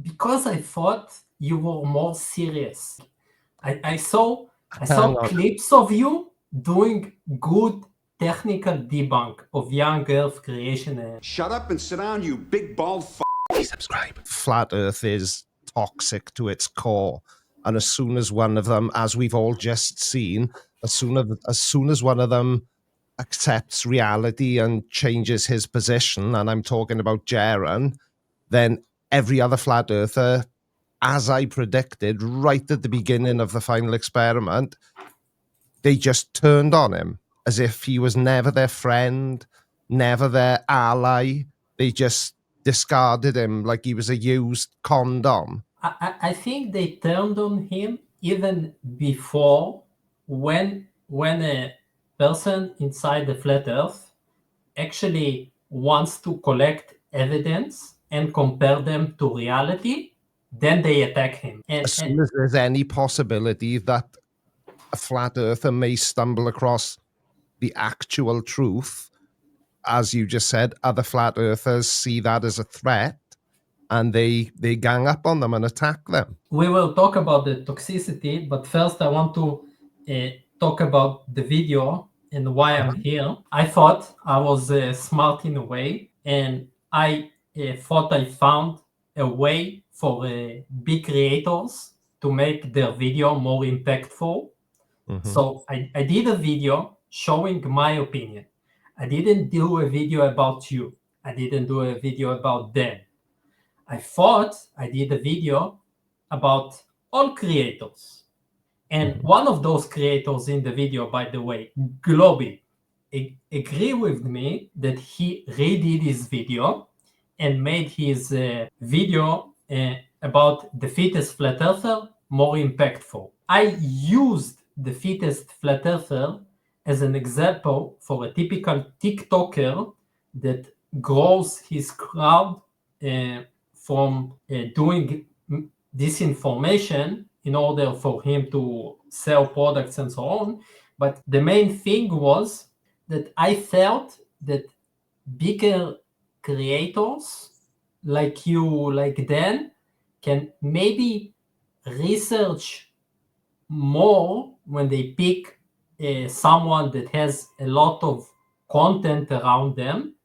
because I thought you were more serious. I saw Hang on. clips of you doing good technical debunk of young Earth creation. Shut up and sit down, you big bald Please subscribe. Flat Earth is toxic to its core. And as soon as one of them, as we've all just seen, as soon as one of them accepts reality and changes his position, and I'm talking about Jaren, then every other flat earther, as I predicted right at the beginning of the final experiment, they just turned on him as if he was never their friend, never their ally. They just discarded him like he was a used condom. I think they turned on him even before when a person inside the flat Earth actually wants to collect evidence and compare them to reality, then they attack him. As soon as there's any possibility that a flat earther may stumble across the actual truth, as you just said, other flat earthers see that as a threat and they gang up on them and attack them. We will talk about the toxicity, but first I want to talk about the video and why I'm here. I thought I was smart in a way, and I thought I found a way for big creators to make their video more impactful. So I did a video showing my opinion. I didn't do a video about you. I didn't do a video about them. I thought I did a video about all creators. And one of those creators in the video, by the way, Globy, agree with me that he redid his video and made his video about the fittest flat earther more impactful. I used the fittest flat earther as an example for a typical TikToker that grows his crowd from doing disinformation in order for him to sell products and so on. But the main thing was that I felt that bigger creators like you, like Dan, can maybe research more when they pick someone that has a lot of content around them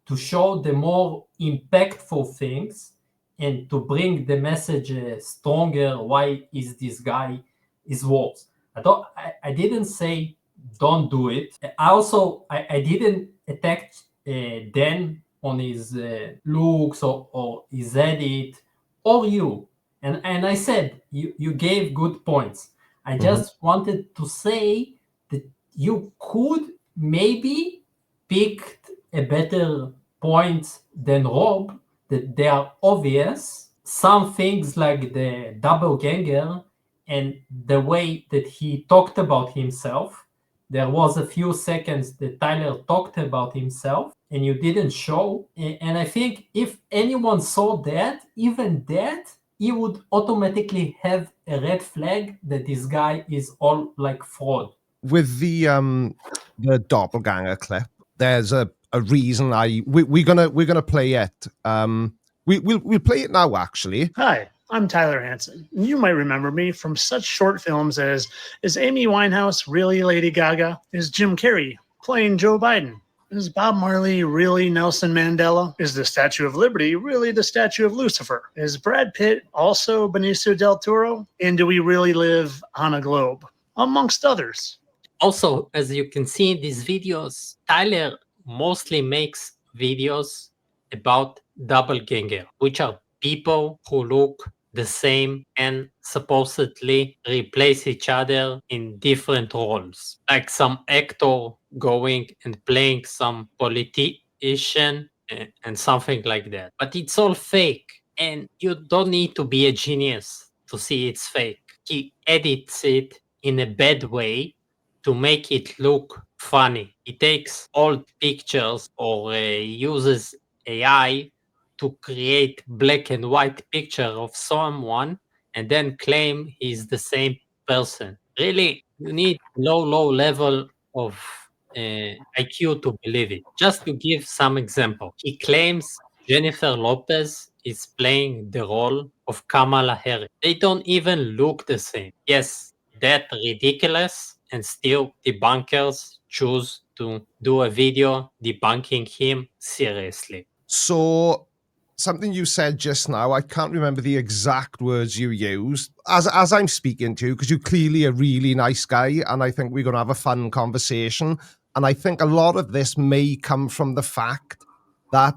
to show the more impactful things and to bring the message stronger. Why is this guy is worse? I didn't say don't do it. I didn't attack Dan on his looks or his edit or you. And I said you gave good points. I just wanted to say that you could maybe pick a better point than Rob, that they are obvious. Some things like the doppelganger and the way that he talked about himself. There was a few seconds that Tyler talked about himself and you didn't show. And I think if anyone saw that, even that, he would automatically have a red flag that this guy is all like fraud. With the doppelganger clip, there's a reason we're gonna play it. We'll play it now actually. Hi, I'm Tyler Hansen. You might remember me from such short films as Is Amy Winehouse Really Lady Gaga? Is Jim Carrey playing Joe Biden? Is Bob Marley really Nelson Mandela? Is the Statue of Liberty really the Statue of Lucifer? Is Brad Pitt also Benicio del Toro? And do we really live on a globe? Amongst others. Also, as you can see in these videos, Tyler mostly makes videos about doppelganger, which are people who look the same and supposedly replace each other in different roles, like some actor going and playing some politician and something like that. But it's all fake, and you don't need to be a genius to see it's fake. He edits it in a bad way to make it look funny. He takes old pictures or uses AI to create black and white picture of someone and then claim he's the same person. Really, you need low level of IQ to believe it. Just to give some example, he claims Jennifer Lopez is playing the role of Kamala Harris. They don't even look the same. Yes, that's ridiculous, and still debunkers choose to do a video debunking him seriously. So something you said just now, I can't remember the exact words you used. As I'm speaking to you, because you're clearly a really nice guy, and I think we're going to have a fun conversation. And I think a lot of this may come from the fact that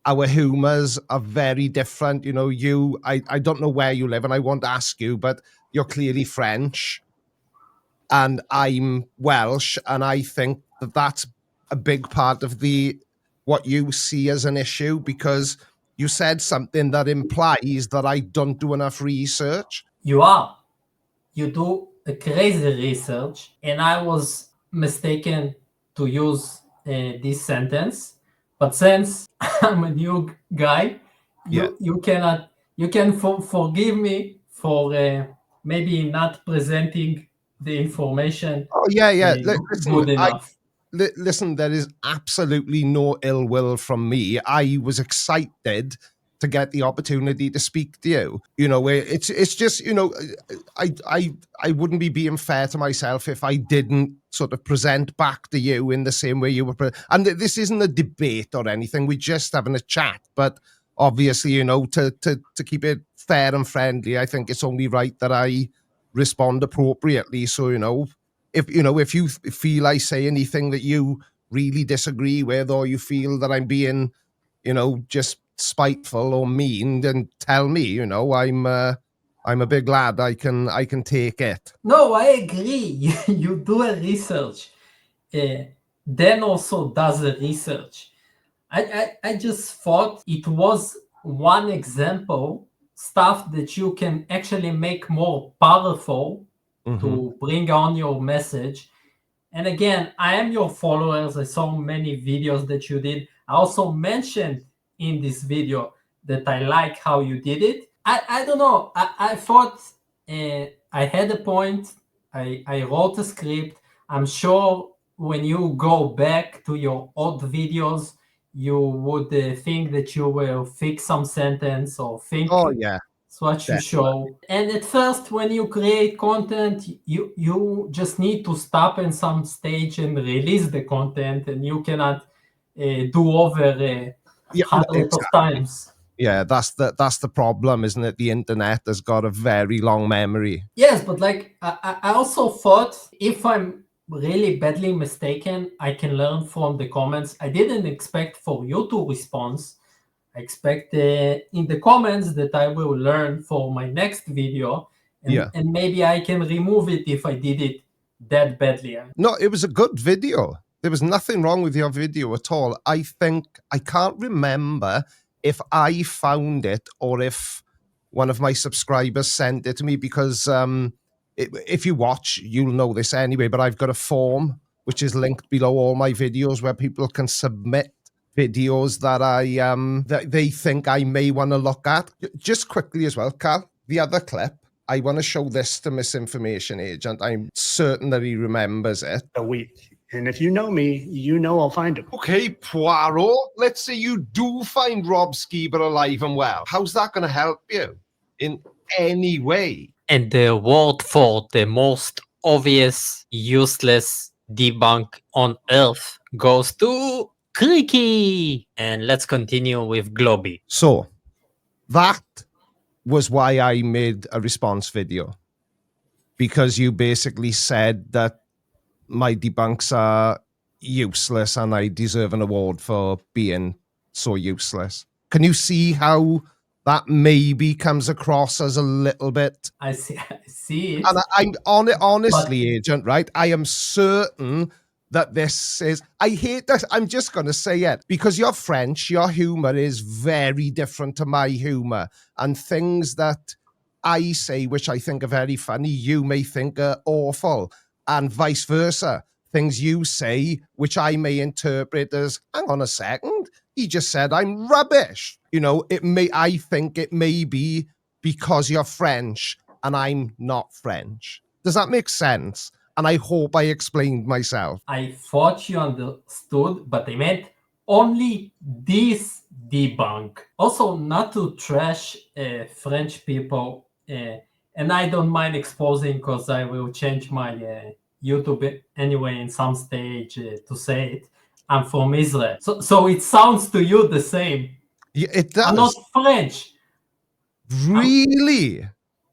our humors are very different. You know, I don't know where you live, and I won't ask you, but you're clearly French, and I'm Welsh, and I think that that's a big part of what you see as an issue, because you said something that implies that I don't do enough research. You do a crazy research, and I was mistaken to use this sentence. But since I'm a new guy, you can forgive me for maybe not presenting the information Oh yeah. Listen, good enough. listen, there is absolutely no ill will from me. I was excited to get the opportunity to speak to you. You know, it's just, you know, I wouldn't be being fair to myself if I didn't sort of present back to you in the same way you were. And this isn't a debate or anything. We're just having a chat. But obviously, you know, to keep it fair and friendly, I think it's only right that I respond appropriately. So, you know, if you feel I say anything that you really disagree with, or you feel that I'm being, you know, just spiteful or mean, then tell me. You know, I'm a big lad. I can take it. No, I agree. You do a research. Dan also does a research. I just thought it was one example, stuff that you can actually make more powerful to bring on your message. And again, I am your followers. I saw many videos that you did. I also mentioned in this video that I like how you did it. I don't know. I thought I had a point. I wrote a script. I'm sure when you go back to your old videos, you would think that you will fix some sentence or think Oh yeah. what you show. And at first, when you create content, you just need to stop in some stage and release the content, and you cannot do over hundreds of times. Yeah, that's the problem, isn't it? The internet has got a very long memory. Yes, but like I also thought, if I'm really badly mistaken, I can learn from the comments. I didn't expect for you to respond. I expect in the comments that I will learn for my next video, and maybe I can remove it if I did it that badly. No, it was a good video. There was nothing wrong with your video at all. I think, I can't remember if I found it or if one of my subscribers sent it to me, because if you watch, you'll know this anyway, but I've got a form which is linked below all my videos where people can submit videos that that they think I may want to look at. Just quickly as well, Cal, the other clip, I want to show this to Misinformation Agent. I'm certain that he remembers it. A week. And if you know me, you know I'll find him. Okay, Poirot, let's say you do find Rob Skeeber alive and well. How's that going to help you in any way? And the award for the most obvious, useless debunk on Earth goes to Creaky. And let's continue with Globy. So, that was why I made a response video. Because you basically said that my debunks are useless and I deserve an award for being so useless. Can you see how that maybe comes across as a little bit? I see it. And I'm on it, honestly, Agent, right? I am certain that this is, I hate that. I'm just going to say it, because you're French, your humor is very different to my humor, and things that I say, which I think are very funny, you may think are awful, and vice versa. Things you say, which I may interpret as, hang on a second, he just said I'm rubbish. You know, I think it may be because you're French and I'm not French. Does that make sense? And I hope I explained myself. I thought you understood, but I meant only this debunk. Also, not to trash French people, and I don't mind exposing because I will change my YouTube anyway in some stage to say it. I'm from Israel. So it sounds to you the same. Yeah, it I'm not does. French. Really?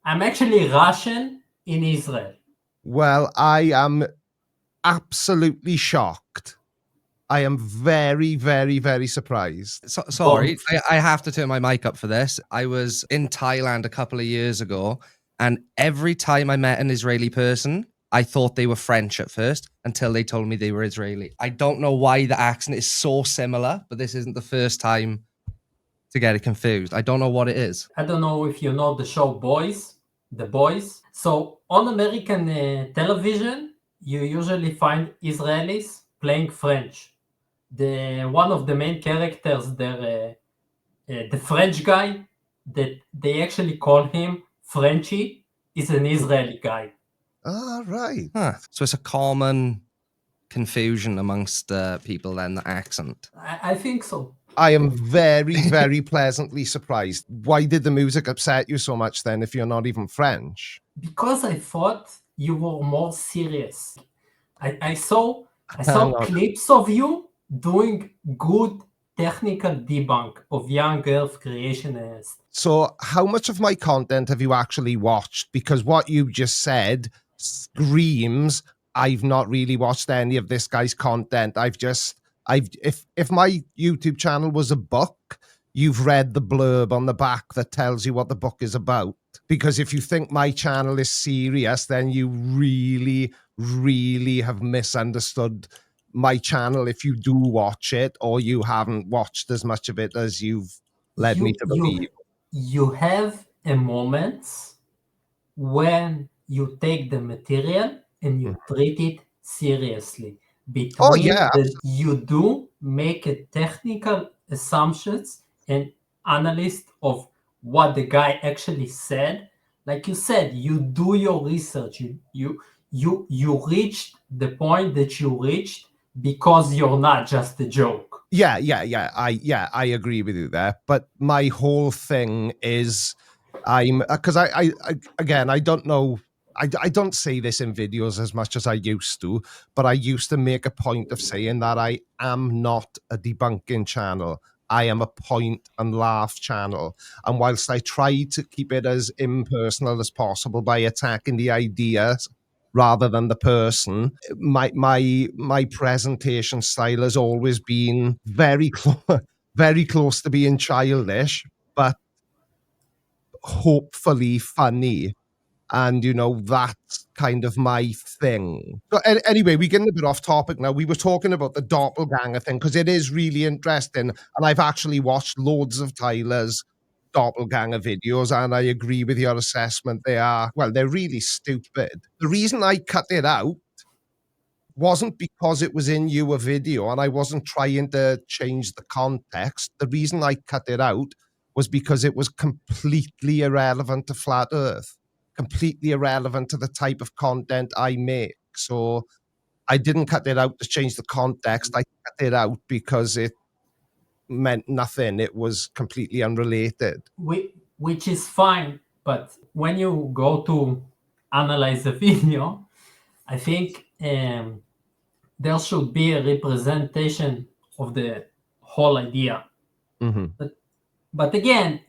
I'm actually Russian in Israel. Well, I am absolutely shocked. I am very, very, very surprised. Sorry, I have to turn my mic up for this. I was in Thailand a couple of years ago, and every time I met an Israeli person, I thought they were French at first until they told me they were Israeli. I don't know why the accent is so similar, but this isn't the first time to get it confused. I don't know what it is. I don't know if you know the show The Boys. So on American television, you usually find Israelis playing French. One of the main characters there, the French guy, that they actually call him Frenchie, is an Israeli guy. Ah, right. Huh. So it's a common confusion amongst people then, the accent. I think so. I am very, very pleasantly surprised. Why did the music upset you so much then if you're not even French? Because I thought you were more serious. I saw Hang on. clips of you doing good technical debunk of young earth creationists. So how much of my content have you actually watched? Because what you just said screams I've not really watched any of this guy's content. If my YouTube channel was a book, you've read the blurb on the back that tells you what the book is about. Because if you think my channel is serious, then you really, really have misunderstood my channel if you do watch it, or you haven't watched as much of it as you've led me to believe. You have a moment when you take the material and you treat it seriously. You do make a technical assumptions and analysis of what the guy actually said. Like you said, you do your research. You reached the point that you reached because you're not just a joke. Yeah. I agree with you there. But my whole thing is, because I don't know. I don't say this in videos as much as I used to, but I used to make a point of saying that I am not a debunking channel. I am a point and laugh channel. And whilst I try to keep it as impersonal as possible by attacking the ideas rather than the person, my presentation style has always been very very close to being childish, but hopefully funny. And, that's kind of my thing. So anyway, we're getting a bit off topic now. We were talking about the doppelganger thing because it is really interesting. And I've actually watched loads of Tyler's doppelganger videos, and I agree with your assessment. They're really stupid. The reason I cut it out wasn't because it was in your video and I wasn't trying to change the context. The reason I cut it out was because it was completely irrelevant to Flat Earth, completely irrelevant to the type of content I make. So I didn't cut it out to change the context. I cut it out because it meant nothing. It was completely unrelated. Which is fine, but when you go to analyze the video, I think there should be a representation of the whole idea. Mm-hmm. But again,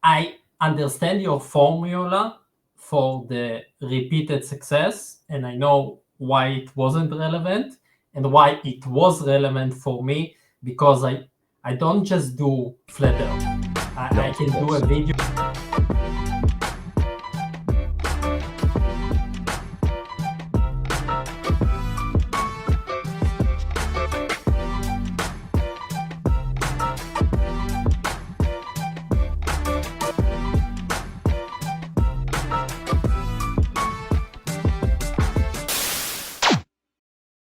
I understand your formula for the repeated success, and I know why it wasn't relevant and why it was relevant for me, because I don't just do flat earth. I can do a video